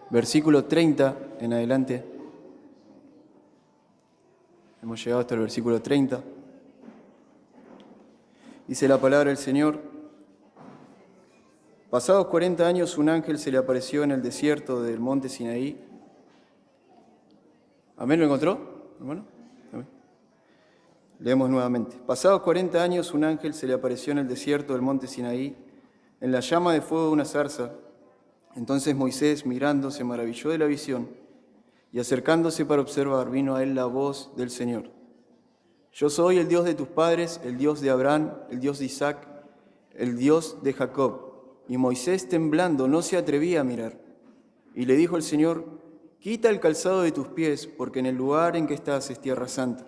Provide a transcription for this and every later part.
versículo 30 en adelante. Hemos llegado hasta el versículo 30. Dice la palabra del Señor: Pasados 40 años, un ángel se le apareció en el desierto del monte Sinaí. ¿Amén? ¿Lo encontró, hermano? Amén. Leemos nuevamente. Pasados 40 años, un ángel se le apareció en el desierto del monte Sinaí, en la llama de fuego de una zarza. Entonces Moisés, mirando, se maravilló de la visión, y acercándose para observar, vino a él la voz del Señor: Yo soy el Dios de tus padres, el Dios de Abraham, el Dios de Isaac, el Dios de Jacob. Y Moisés, temblando, no se atrevía a mirar. Y le dijo el Señor: Quita el calzado de tus pies, porque en el lugar en que estás es tierra santa.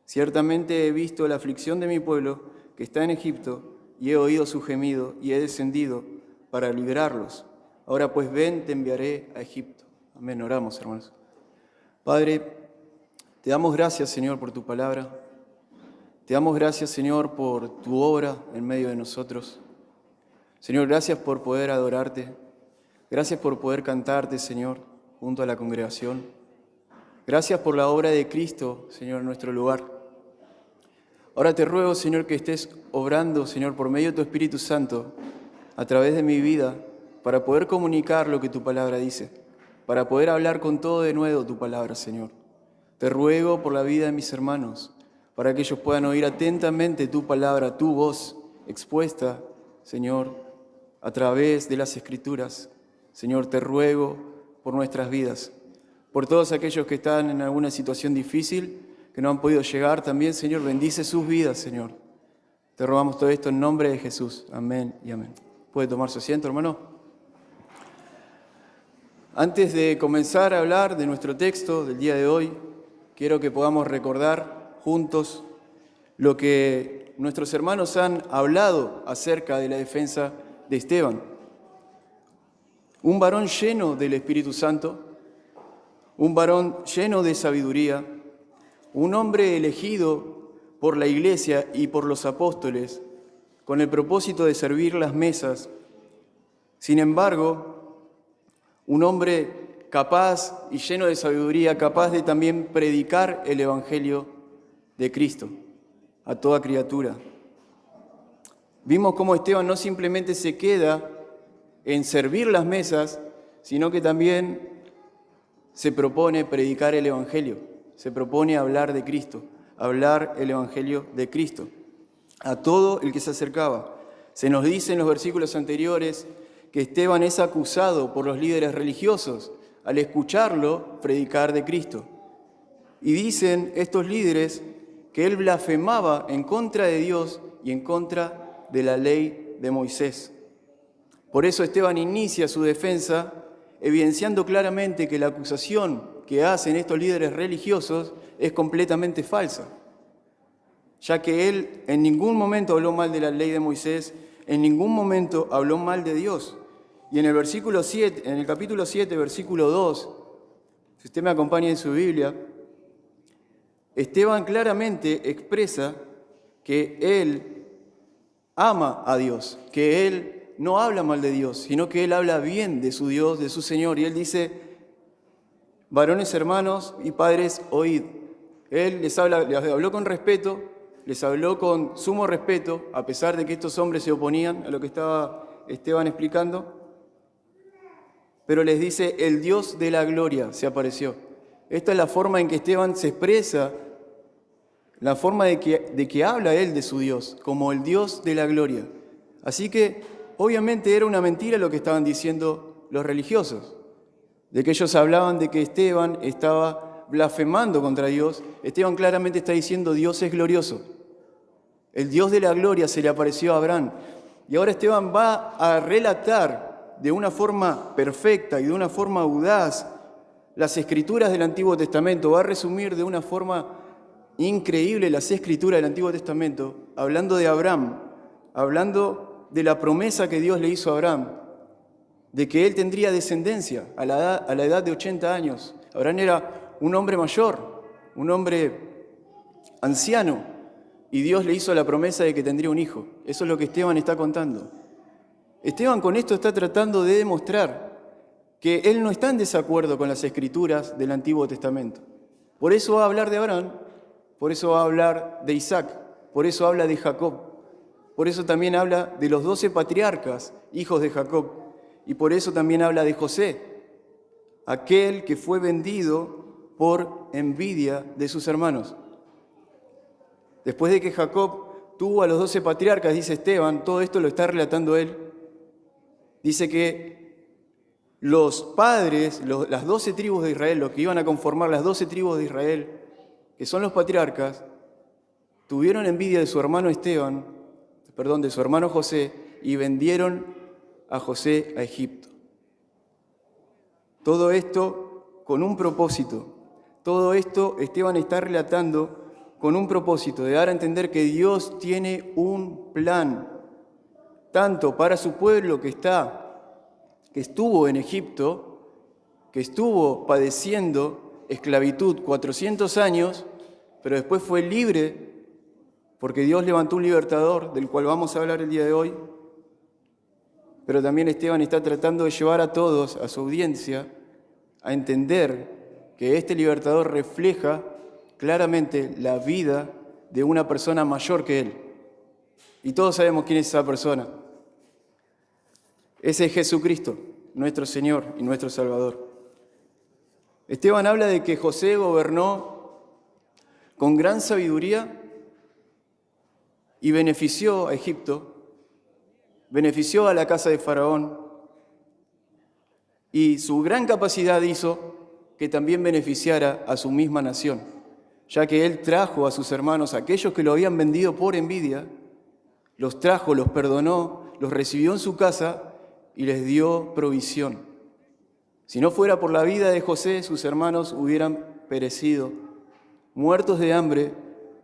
Ciertamente he visto la aflicción de mi pueblo, que está en Egipto, y he oído su gemido, y he descendido para librarlos. Ahora pues ven, te enviaré a Egipto. Amén. Oramos, hermanos. Padre, te damos gracias, Señor, por tu palabra. Te damos gracias, Señor, por tu obra en medio de nosotros. Señor, gracias por poder adorarte. Gracias por poder cantarte, Señor, junto a la congregación. Gracias por la obra de Cristo, Señor, en nuestro lugar. Ahora te ruego, Señor, que estés obrando, Señor, por medio de tu Espíritu Santo, a través de mi vida, para poder comunicar lo que tu palabra dice, para poder hablar con todo de nuevo tu palabra, Señor. Te ruego por la vida de mis hermanos, para que ellos puedan oír atentamente tu palabra, tu voz expuesta, Señor, a través de las Escrituras. Señor, te ruego por nuestras vidas, por todos aquellos que están en alguna situación difícil, que no han podido llegar también, Señor, bendice sus vidas, Señor. Te rogamos todo esto en nombre de Jesús. Amén y amén. ¿Puede tomar su asiento, hermano? Antes de comenzar a hablar de nuestro texto del día de hoy, quiero que podamos recordar juntos lo que nuestros hermanos han hablado acerca de la defensa de Esteban. Un varón lleno del Espíritu Santo, un varón lleno de sabiduría, un hombre elegido por la Iglesia y por los apóstoles con el propósito de servir las mesas. Sin embargo, un hombre capaz y lleno de sabiduría, capaz de también predicar el Evangelio de Cristo a toda criatura. Vimos cómo Esteban no simplemente se queda en servir las mesas, sino que también se propone predicar el Evangelio, se propone hablar de Cristo, hablar el Evangelio de Cristo a todo el que se acercaba. Se nos dice en los versículos anteriores que Esteban es acusado por los líderes religiosos al escucharlo predicar de Cristo. Y dicen estos líderes que él blasfemaba en contra de Dios y en contra de la ley de Moisés. Por eso Esteban inicia su defensa evidenciando claramente que la acusación que hacen estos líderes religiosos es completamente falsa, ya que él en ningún momento habló mal de la ley de Moisés, en ningún momento habló mal de Dios. Y en el versículo 7, en el capítulo 7, versículo 2, si usted me acompaña en su Biblia, Esteban claramente expresa que él ama a Dios, que él no habla mal de Dios, sino que él habla bien de su Dios, de su Señor. Y él dice: varones, hermanos y padres, oíd. Él les habló con respeto, les habló con sumo respeto, a pesar de que estos hombres se oponían a lo que estaba Esteban explicando. Pero les dice: el Dios de la gloria se apareció. Esta es la forma en que Esteban se expresa, la forma de que habla él de su Dios, como el Dios de la gloria. Así que, obviamente, era una mentira lo que estaban diciendo los religiosos, de que ellos hablaban de que Esteban estaba blasfemando contra Dios. Esteban claramente está diciendo: Dios es glorioso. El Dios de la gloria se le apareció a Abraham. Y ahora Esteban va a relatar de una forma perfecta y de una forma audaz las Escrituras del Antiguo Testamento. Va a resumir de una forma increíble las Escrituras del Antiguo Testamento, hablando de Abraham, hablando de la promesa que Dios le hizo a Abraham, de que él tendría descendencia a la edad de 80 años. Abraham era un hombre mayor, un hombre anciano, y Dios le hizo la promesa de que tendría un hijo. Eso es lo que Esteban está contando. Esteban con esto está tratando de demostrar que él no está en desacuerdo con las escrituras del Antiguo Testamento. Por eso va a hablar de Abraham, por eso va a hablar de Isaac, por eso habla de Jacob, por eso también habla de los 12 patriarcas, hijos de Jacob, y por eso también habla de José, aquel que fue vendido por envidia de sus hermanos. Después de que Jacob tuvo a los 12 patriarcas, dice Esteban, todo esto lo está relatando él, dice que los padres, las 12 tribus de Israel, los que iban a conformar las 12 tribus de Israel, que son los patriarcas, tuvieron envidia de su hermano de su hermano José, y vendieron a José a Egipto. Todo esto con un propósito. Todo esto Esteban está relatando con un propósito de dar a entender que Dios tiene un plan, tanto para su pueblo que estuvo en Egipto, que estuvo padeciendo esclavitud 400 años, pero después fue libre porque Dios levantó un libertador, del cual vamos a hablar el día de hoy. Pero también Esteban está tratando de llevar a todos, a su audiencia, a entender que este libertador refleja claramente la vida de una persona mayor que él. Y todos sabemos quién es esa persona. Ese es Jesucristo, nuestro Señor y nuestro Salvador. Esteban habla de que José gobernó con gran sabiduría y benefició a Egipto, benefició a la casa de Faraón, y su gran capacidad hizo que también beneficiara a su misma nación, ya que él trajo a sus hermanos, aquellos que lo habían vendido por envidia, los trajo, los perdonó, los recibió en su casa y les dio provisión. Si no fuera por la vida de José, sus hermanos hubieran perecido, muertos de hambre,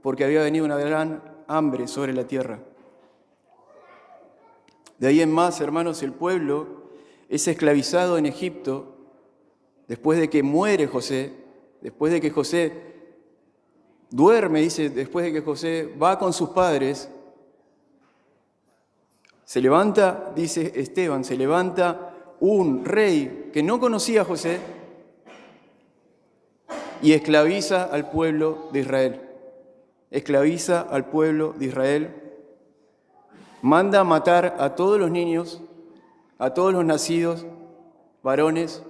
porque había venido una gran hambre sobre la tierra. De ahí en más, hermanos, el pueblo es esclavizado en Egipto después de que muere José, después de que José duerme, dice, después de que José va con sus padres, se levanta, dice Esteban, se levanta un rey que no conocía a José y esclaviza al pueblo de Israel. Esclaviza al pueblo de Israel, manda a matar a todos los niños, a todos los nacidos, varones,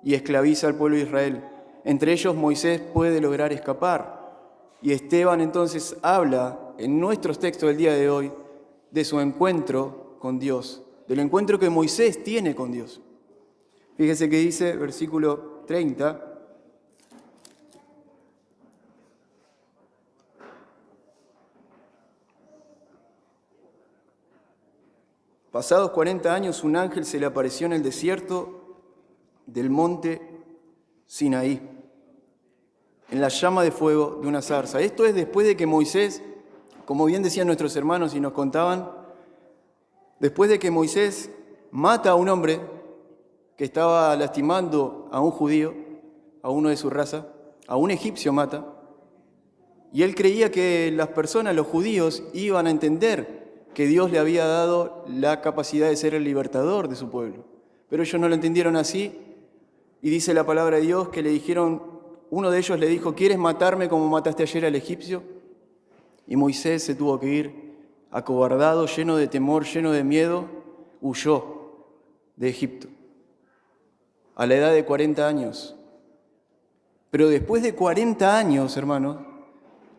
y esclaviza al pueblo de Israel. Entre ellos Moisés puede lograr escapar. Y Esteban entonces habla en nuestros textos del día de hoy de su encuentro con Dios, del encuentro que Moisés tiene con Dios. Fíjese que dice, versículo 30, pasados 40 años, un ángel se le apareció en el desierto del monte Sinaí, en la llama de fuego de una zarza. Esto es después de que Moisés, como bien decían nuestros hermanos y nos contaban, después de que Moisés mata a un hombre que estaba lastimando a un judío, a uno de su raza, a un egipcio mata, y él creía que las personas, los judíos, iban a entender que Dios le había dado la capacidad de ser el libertador de su pueblo. Pero ellos no lo entendieron así, y dice la palabra de Dios que le dijeron, uno de ellos le dijo, ¿quieres matarme como mataste ayer al egipcio? Y Moisés se tuvo que ir acobardado, lleno de temor, lleno de miedo, huyó de Egipto a la edad de 40 años. Pero después de 40 años, hermanos,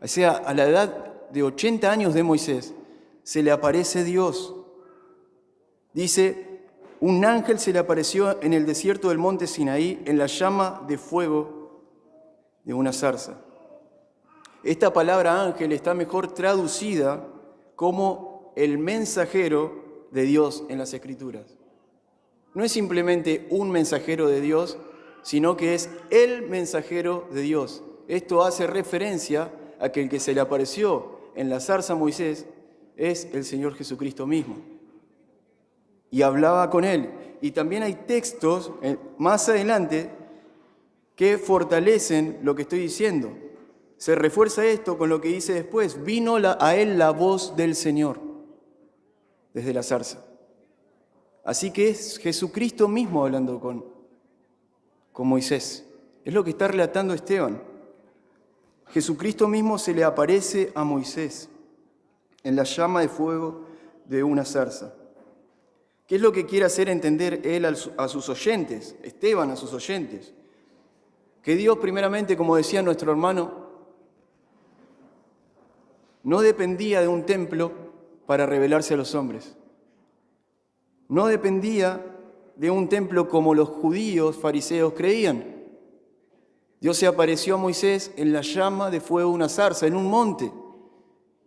o sea, a la edad de 80 años de Moisés, se le aparece Dios. Dice, un ángel se le apareció en el desierto del monte Sinaí, en la llama de fuego de una zarza. Esta palabra ángel está mejor traducida como el mensajero de Dios en las Escrituras. No es simplemente un mensajero de Dios, sino que es el mensajero de Dios. Esto hace referencia a que el que se le apareció en la zarza a Moisés es el Señor Jesucristo mismo. Y hablaba con él. Y también hay textos más adelante que fortalecen lo que estoy diciendo. Se refuerza esto con lo que dice después. Vino a él la voz del Señor desde la zarza. Así que es Jesucristo mismo hablando con Moisés. Es lo que está relatando Esteban. Jesucristo mismo se le aparece a Moisés en la llama de fuego de una zarza. ¿Qué es lo que quiere hacer entender él a sus oyentes, Esteban a sus oyentes? Que Dios primeramente, como decía nuestro hermano, no dependía de un templo para revelarse a los hombres. No dependía de un templo como los judíos fariseos creían. Dios se apareció a Moisés en la llama de fuego de una zarza, en un monte.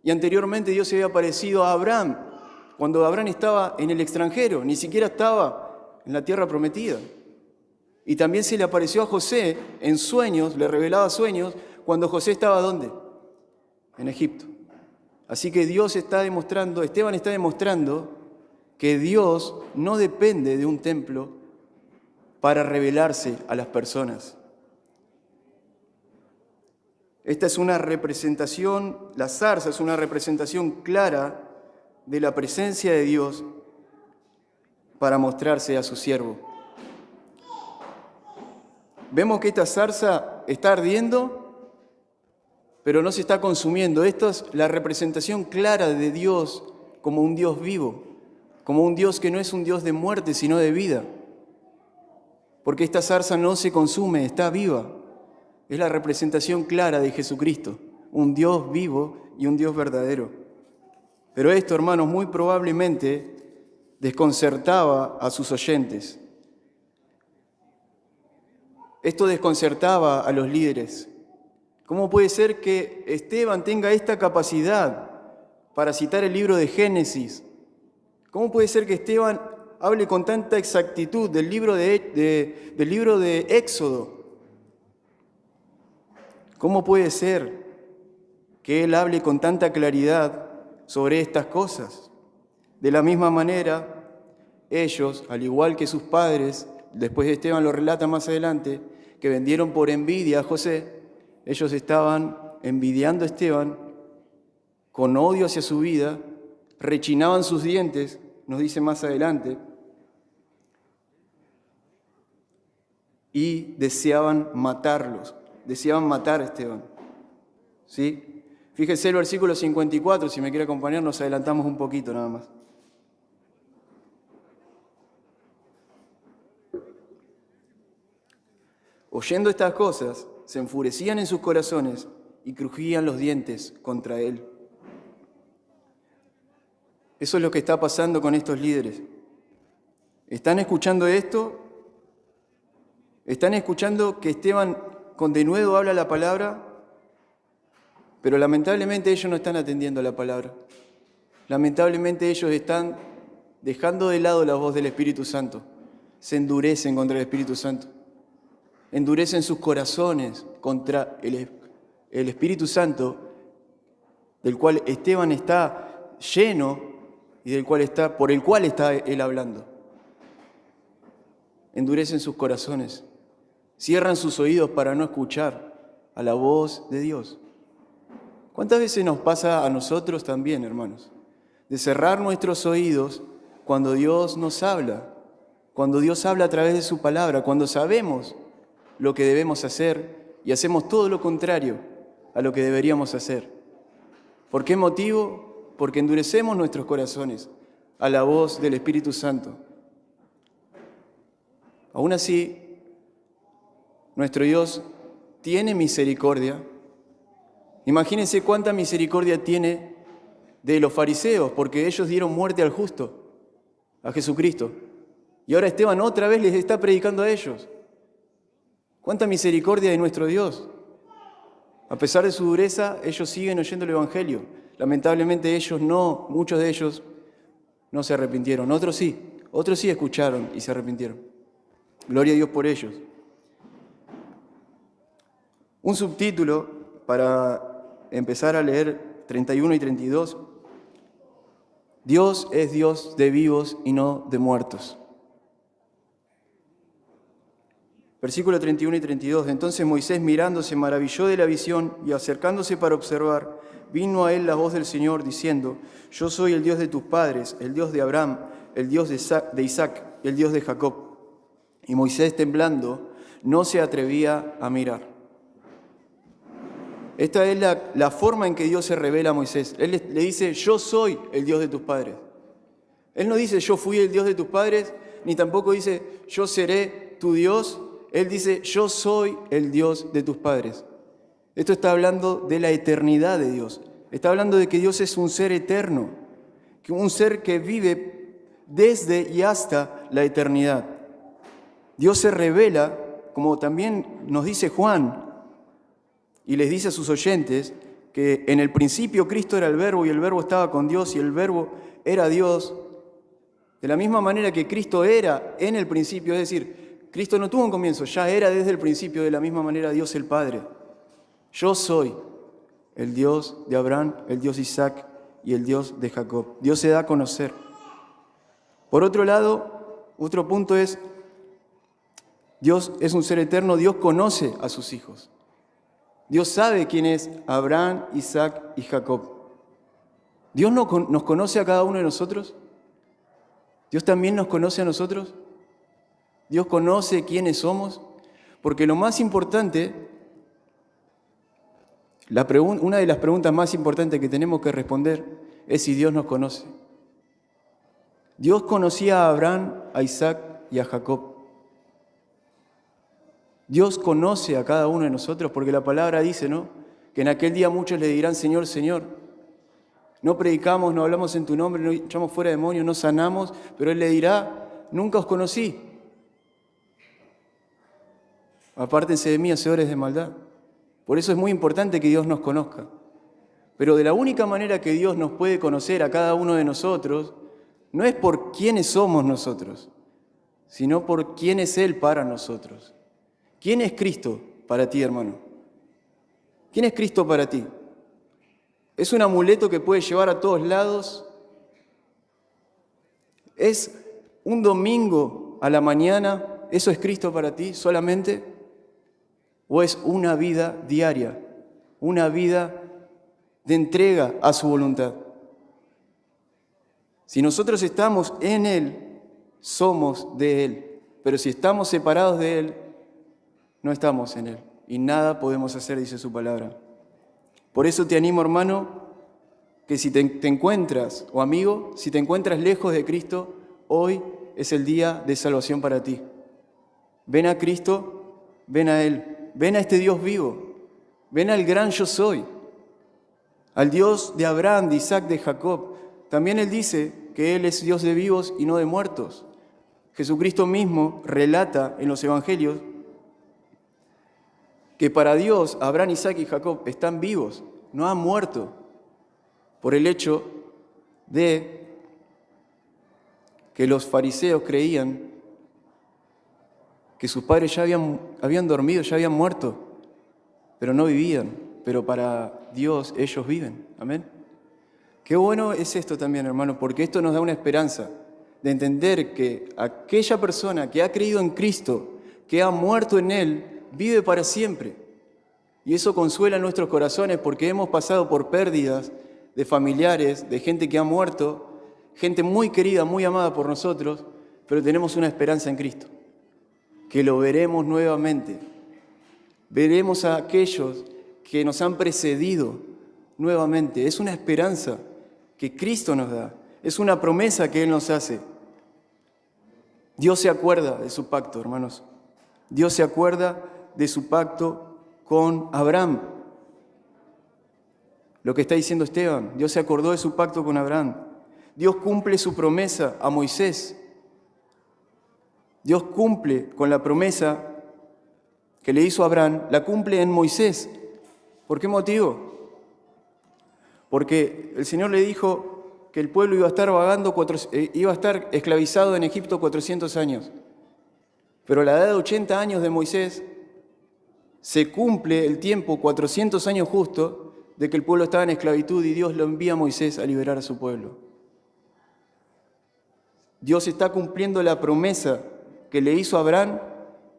Y anteriormente Dios se había aparecido a Abraham, cuando Abraham estaba en el extranjero, ni siquiera estaba en la tierra prometida. Y también se le apareció a José en sueños, le revelaba sueños, cuando José estaba ¿dónde? En Egipto. Así que Esteban está demostrando que Dios no depende de un templo para revelarse a las personas. Esta es una representación, la zarza es una representación clara de la presencia de Dios para mostrarse a su siervo. Vemos que esta zarza está ardiendo, pero no se está consumiendo. Esta es la representación clara de Dios como un Dios vivo, como un Dios que no es un Dios de muerte, sino de vida. Porque esta zarza no se consume, está viva. Es la representación clara de Jesucristo, un Dios vivo y un Dios verdadero. Pero esto, hermanos, muy probablemente desconcertaba a sus oyentes. Esto desconcertaba a los líderes. ¿Cómo puede ser que Esteban tenga esta capacidad para citar el libro de Génesis? ¿Cómo puede ser que Esteban hable con tanta exactitud del libro de Éxodo? ¿Cómo puede ser que él hable con tanta claridad sobre estas cosas? De la misma manera, ellos, al igual que sus padres, después de Esteban lo relata más adelante, que vendieron por envidia a José, ellos estaban envidiando a Esteban con odio hacia su vida, rechinaban sus dientes, nos dice más adelante, y deseaban matarlos. Deseaban matar a Esteban. ¿Sí? Fíjese el versículo 54, si me quiere acompañar, nos adelantamos un poquito nada más. Oyendo estas cosas, se enfurecían en sus corazones y crujían los dientes contra él. Eso es lo que está pasando con estos líderes. ¿Están escuchando esto? ¿Están escuchando que Esteban con denuedo habla la palabra? Pero lamentablemente ellos no están atendiendo a la palabra. Lamentablemente ellos están dejando de lado la voz del Espíritu Santo. Se endurecen contra el Espíritu Santo. Endurecen sus corazones contra el Espíritu Santo, del cual Esteban está lleno y por el cual está él hablando. Endurecen sus corazones. Cierran sus oídos para no escuchar a la voz de Dios. ¿Cuántas veces nos pasa a nosotros también, hermanos? De cerrar nuestros oídos cuando Dios nos habla, cuando Dios habla a través de su palabra, cuando sabemos lo que debemos hacer y hacemos todo lo contrario a lo que deberíamos hacer. ¿Por qué motivo? Porque endurecemos nuestros corazones a la voz del Espíritu Santo. Aún así, nuestro Dios tiene misericordia. Imagínense cuánta misericordia tiene de los fariseos, porque ellos dieron muerte al justo, a Jesucristo. Y ahora Esteban otra vez les está predicando a ellos. Cuánta misericordia de nuestro Dios. A pesar de su dureza, ellos siguen oyendo el Evangelio. Lamentablemente muchos de ellos no se arrepintieron. Otros sí escucharon y se arrepintieron. Gloria a Dios por ellos. Un subtítulo para empezar a leer 31 y 32. Dios es Dios de vivos y no de muertos. Versículo 31 y 32. Entonces Moisés, mirando, se maravilló de la visión y acercándose para observar, vino a él la voz del Señor diciendo: Yo soy el Dios de tus padres, el Dios de Abraham, el Dios de Isaac, el Dios de Jacob. Y Moisés, temblando, no se atrevía a mirar. Esta es la forma en que Dios se revela a Moisés. Él le dice, yo soy el Dios de tus padres. Él no dice, yo fui el Dios de tus padres, ni tampoco dice, yo seré tu Dios. Él dice, yo soy el Dios de tus padres. Esto está hablando de la eternidad de Dios. Está hablando de que Dios es un ser eterno, un ser que vive desde y hasta la eternidad. Dios se revela, como también nos dice Juan, y les dice a sus oyentes, que en el principio Cristo era el Verbo, y el Verbo estaba con Dios, y el Verbo era Dios. De la misma manera que Cristo era en el principio, es decir, Cristo no tuvo un comienzo, ya era desde el principio, de la misma manera Dios el Padre. Yo soy el Dios de Abraham, el Dios de Isaac y el Dios de Jacob. Dios se da a conocer. Por otro lado, otro punto es, Dios es un ser eterno, Dios conoce a sus hijos. Dios sabe quién es Abraham, Isaac y Jacob. ¿Dios nos conoce a cada uno de nosotros? ¿Dios también nos conoce a nosotros? ¿Dios conoce quiénes somos? Porque lo más importante, una de las preguntas más importantes que tenemos que responder es si Dios nos conoce. Dios conocía a Abraham, a Isaac y a Jacob. Dios conoce a cada uno de nosotros porque la palabra dice, ¿no?, que en aquel día muchos le dirán, Señor, Señor. No predicamos, no hablamos en tu nombre, no echamos fuera demonios, no sanamos, pero Él le dirá, nunca os conocí. Apártense de mí, hacedores de maldad. Por eso es muy importante que Dios nos conozca. Pero de la única manera que Dios nos puede conocer a cada uno de nosotros, no es por quiénes somos nosotros, sino por quién es Él para nosotros. ¿Quién es Cristo para ti, hermano? ¿Quién es Cristo para ti? ¿Es un amuleto que puedes llevar a todos lados? ¿Es un domingo a la mañana? ¿Eso es Cristo para ti solamente? ¿O es una vida diaria? Una vida de entrega a su voluntad. Si nosotros estamos en Él, somos de Él. Pero si estamos separados de Él, no estamos en Él. Y nada podemos hacer, dice su palabra. Por eso te animo, hermano, que si te encuentras, o amigo, si te encuentras lejos de Cristo, hoy es el día de salvación para ti. Ven a Cristo, ven a Él, ven a este Dios vivo, ven al gran yo soy, al Dios de Abraham, de Isaac, de Jacob. También Él dice que Él es Dios de vivos y no de muertos. Jesucristo mismo relata en los evangelios que para Dios, Abraham, Isaac y Jacob están vivos, no han muerto, por el hecho de que los fariseos creían que sus padres ya habían dormido, ya habían muerto, pero no vivían, pero para Dios ellos viven. Amén. Qué bueno es esto también, hermano, porque esto nos da una esperanza de entender que aquella persona que ha creído en Cristo, que ha muerto en Él, vive para siempre. Y eso consuela nuestros corazones porque hemos pasado por pérdidas de familiares, de gente que ha muerto, gente muy querida, muy amada por nosotros, pero tenemos una esperanza en Cristo, que lo veremos nuevamente. Veremos a aquellos que nos han precedido nuevamente. Es una esperanza que Cristo nos da, es una promesa que Él nos hace. Dios se acuerda de su pacto, hermanos. Dios se acuerda de su pacto con Abraham. Lo que está diciendo Esteban, Dios se acordó de su pacto con Abraham. Dios cumple su promesa a Moisés. Dios cumple con la promesa que le hizo a Abraham, la cumple en Moisés. ¿Por qué motivo? Porque el Señor le dijo que el pueblo iba a estar vagando, iba a estar esclavizado en Egipto 400 años. Pero a la edad de 80 años de Moisés, se cumple el tiempo, 400 años justo, de que el pueblo estaba en esclavitud y Dios lo envía a Moisés a liberar a su pueblo. Dios está cumpliendo la promesa que le hizo a Abraham,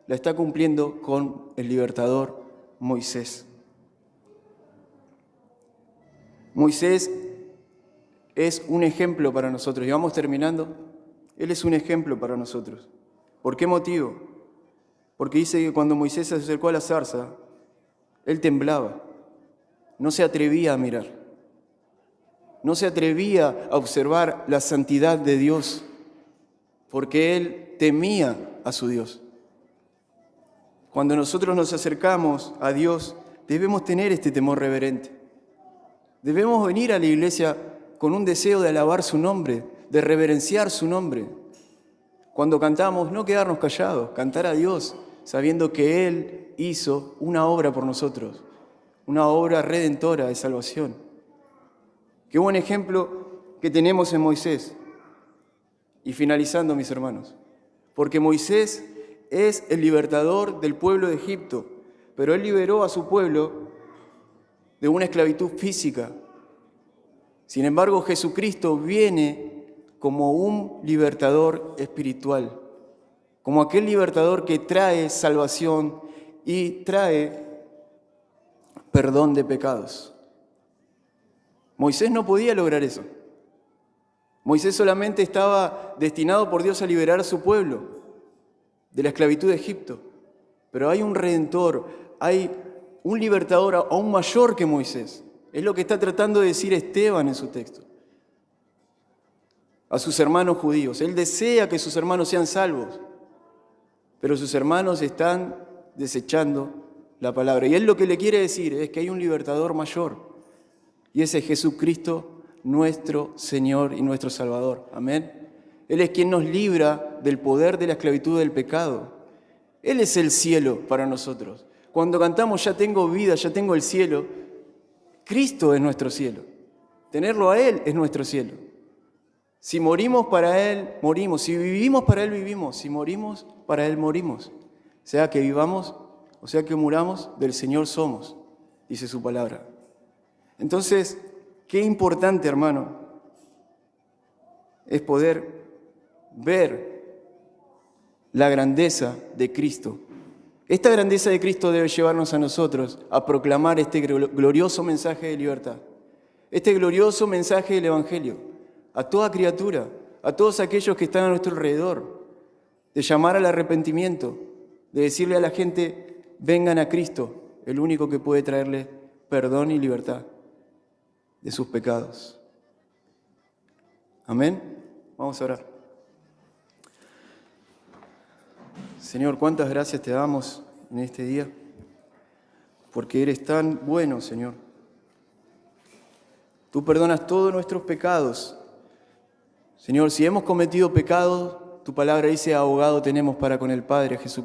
la está cumpliendo con el libertador Moisés. Moisés es un ejemplo para nosotros. Y vamos terminando. Él es un ejemplo para nosotros. ¿Por qué motivo? Porque dice que cuando Moisés se acercó a la zarza, él temblaba, no se atrevía a mirar, no se atrevía a observar la santidad de Dios, porque él temía a su Dios. Cuando nosotros nos acercamos a Dios, debemos tener este temor reverente. Debemos venir a la iglesia con un deseo de alabar su nombre, de reverenciar su nombre. Cuando cantamos, no quedarnos callados, cantar a Dios, sabiendo que Él hizo una obra por nosotros, una obra redentora de salvación. Qué buen ejemplo que tenemos en Moisés. Y finalizando, mis hermanos, porque Moisés es el libertador del pueblo de Egipto, pero Él liberó a su pueblo de una esclavitud física. Sin embargo, Jesucristo viene como un libertador espiritual, como aquel libertador que trae salvación y trae perdón de pecados. Moisés no podía lograr eso. Moisés solamente estaba destinado por Dios a liberar a su pueblo de la esclavitud de Egipto. Pero hay un redentor, hay un libertador aún mayor que Moisés. Es lo que está tratando de decir Esteban en su texto. A sus hermanos judíos. Él desea que sus hermanos sean salvos, pero sus hermanos están desechando la palabra. Y él lo que le quiere decir es que hay un libertador mayor, y ese es Jesucristo, nuestro Señor y nuestro Salvador. Amén. Él es quien nos libra del poder de la esclavitud del pecado. Él es el cielo para nosotros. Cuando cantamos ya tengo vida, ya tengo el cielo, Cristo es nuestro cielo. Tenerlo a Él es nuestro cielo. Si morimos para Él, morimos. Si vivimos para Él, vivimos. Si morimos, para Él morimos. Sea que vivamos o sea que muramos, del Señor somos, dice su palabra. Entonces, qué importante, hermano, es poder ver la grandeza de Cristo. Esta grandeza de Cristo debe llevarnos a nosotros a proclamar este glorioso mensaje de libertad, este glorioso mensaje del Evangelio, a toda criatura, a todos aquellos que están a nuestro alrededor, de llamar al arrepentimiento, de decirle a la gente, vengan a Cristo, el único que puede traerle perdón y libertad de sus pecados. Amén. Vamos a orar. Señor, cuántas gracias te damos en este día, porque eres tan bueno, Señor. Tú perdonas todos nuestros pecados. Señor, si hemos cometido pecados, tu palabra dice, abogado tenemos para con el Padre, Jesús.